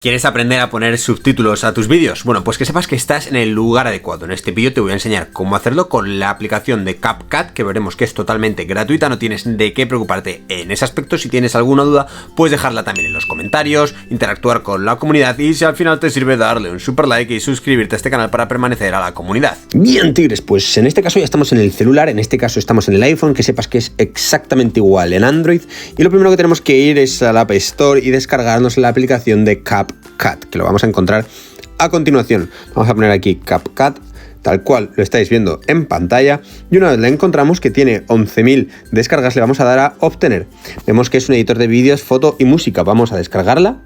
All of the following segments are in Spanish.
¿Quieres aprender a poner subtítulos a tus vídeos? Bueno, pues que sepas que estás en el lugar adecuado. En este vídeo te voy a enseñar cómo hacerlo con la aplicación de CapCut, que veremos que es totalmente gratuita, no tienes de qué preocuparte en ese aspecto. Si tienes alguna duda, puedes dejarla también en los comentarios, interactuar con la comunidad y si al final te sirve darle un super like y suscribirte a este canal para permanecer a la comunidad. Bien, tigres, pues en este caso ya estamos en el celular, en este caso estamos en el iPhone, que sepas que es exactamente igual en Android. Y lo primero que tenemos que ir es a la App Store y descargarnos la aplicación de CapCut, que lo vamos a encontrar a continuación. Vamos a poner aquí CapCut, tal cual lo estáis viendo en pantalla, y una vez la encontramos, que tiene 11.000 descargas, le vamos a dar a obtener. Vemos que es un editor de vídeos, foto y música. Vamos a descargarla.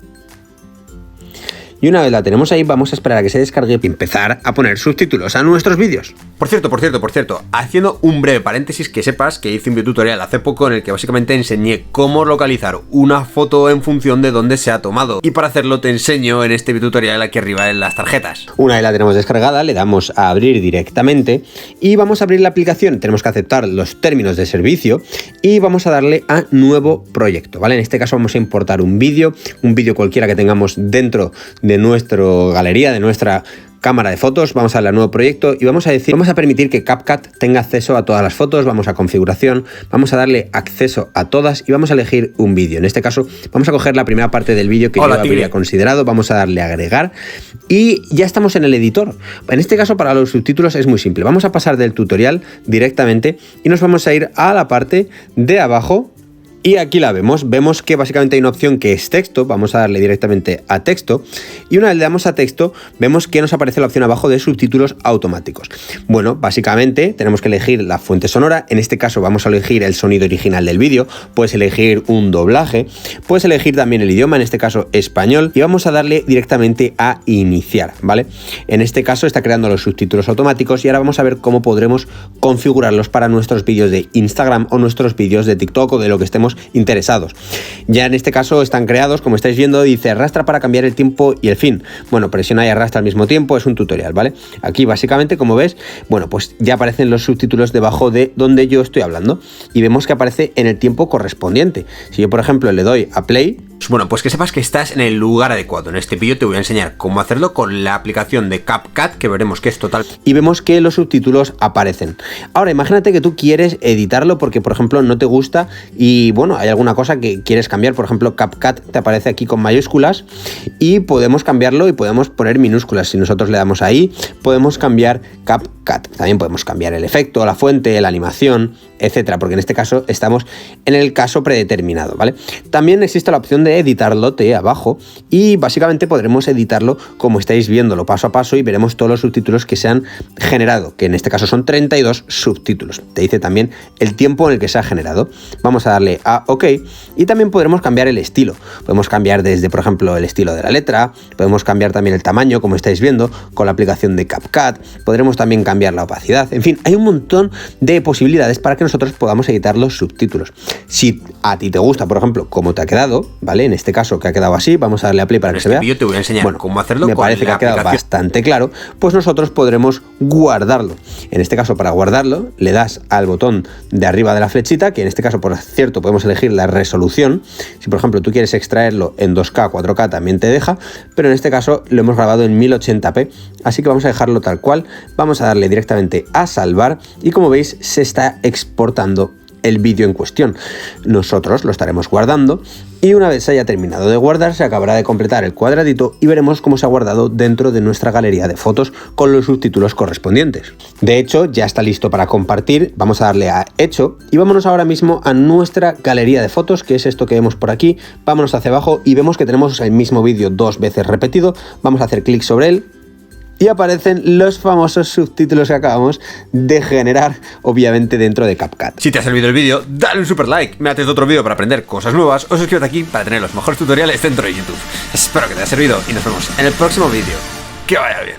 Y una vez la tenemos ahí, vamos a esperar a que se descargue y empezar a poner subtítulos a nuestros vídeos. Por cierto, haciendo un breve paréntesis, que sepas que hice un videotutorial hace poco en el que básicamente enseñé cómo localizar una foto en función de dónde se ha tomado. Y para hacerlo te enseño en este videotutorial aquí arriba en las tarjetas. Una vez la tenemos descargada, le damos a abrir directamente y vamos a abrir la aplicación. Tenemos que aceptar los términos de servicio y vamos a darle a nuevo proyecto, ¿vale? En este caso vamos a importar un vídeo cualquiera que tengamos dentro de nuestra galería, de nuestra cámara de fotos. Vamos a darle a nuevo proyecto y vamos a permitir que CapCut tenga acceso a todas las fotos. Vamos a configuración, vamos a darle acceso a todas y vamos a elegir un vídeo. En este caso vamos a coger la primera parte del vídeo que yo habría considerado, vamos a darle a agregar y ya estamos en el editor. En este caso para los subtítulos es muy simple, vamos a pasar del tutorial directamente y nos vamos a ir a la parte de abajo. Y aquí la vemos que básicamente hay una opción que es texto. Vamos a darle directamente a texto y una vez le damos a texto vemos que nos aparece la opción abajo de subtítulos automáticos. Bueno, básicamente tenemos que elegir la fuente sonora. En este caso vamos a elegir el sonido original del vídeo, puedes elegir un doblaje, puedes elegir también el idioma, en este caso español, y vamos a darle directamente a iniciar, ¿vale? En este caso está creando los subtítulos automáticos y ahora vamos a ver cómo podremos configurarlos para nuestros vídeos de Instagram o nuestros vídeos de TikTok o de lo que estemos interesados. Ya en este caso están creados, como estáis viendo, dice arrastra para cambiar el tiempo y el fin. Bueno, presiona y arrastra al mismo tiempo, es un tutorial, ¿vale? Aquí básicamente, como ves, bueno, pues ya aparecen los subtítulos debajo de donde yo estoy hablando y vemos que aparece en el tiempo correspondiente. Si yo, por ejemplo, le doy a play. Bueno, pues que sepas que estás en el lugar adecuado. En este vídeo te voy a enseñar cómo hacerlo con la aplicación de CapCut, que veremos que es total. Y vemos que los subtítulos aparecen. Ahora, imagínate que tú quieres editarlo porque, por ejemplo, no te gusta y, bueno, hay alguna cosa que quieres cambiar. Por ejemplo, CapCut te aparece aquí con mayúsculas y podemos cambiarlo y podemos poner minúsculas. Si nosotros le damos ahí, podemos cambiar CapCut. También podemos cambiar el efecto, la fuente, la animación, etcétera, porque en este caso estamos en el caso predeterminado, ¿vale? También existe la opción de editarlo abajo y básicamente podremos editarlo como estáis viéndolo paso a paso y veremos todos los subtítulos que se han generado, que en este caso son 32 subtítulos. Te dice también el tiempo en el que se ha generado. Vamos a darle a OK y también podremos cambiar el estilo. Podemos cambiar desde, por ejemplo, el estilo de la letra, podemos cambiar también el tamaño, como estáis viendo, con la aplicación de CapCut, podremos también cambiar la opacidad. En fin, hay un montón de posibilidades para que nosotros podamos editar los subtítulos. Si a ti te gusta, por ejemplo, cómo te ha quedado, ¿vale? En este caso que ha quedado así, vamos a darle a play para que se vea. Yo te voy a enseñar cómo hacerlo. Me parece que ha quedado bastante claro, pues nosotros podremos guardarlo. En este caso, para guardarlo, le das al botón de arriba de la flechita, que en este caso, por cierto, podemos elegir la resolución. Si, por ejemplo, tú quieres extraerlo en 2K, 4K, también te deja, pero en este caso lo hemos grabado en 1080p, así que vamos a dejarlo tal cual. Vamos a darle directamente a salvar y, como veis, se está exportando el vídeo en cuestión. Nosotros lo estaremos guardando y una vez se haya terminado de guardar se acabará de completar el cuadradito y veremos cómo se ha guardado dentro de nuestra galería de fotos con los subtítulos correspondientes. De hecho, ya está listo para compartir. Vamos a darle a hecho y vámonos ahora mismo a nuestra galería de fotos, que es esto que vemos por aquí. Vámonos hacia abajo y vemos que tenemos el mismo vídeo 2 veces repetido. Vamos a hacer clic sobre él y aparecen los famosos subtítulos que acabamos de generar, obviamente dentro de CapCut. Si te ha servido el vídeo, dale un super like, me haces otro vídeo para aprender cosas nuevas o suscríbete aquí para tener los mejores tutoriales dentro de YouTube. Espero que te haya servido y nos vemos en el próximo vídeo. Que vaya bien.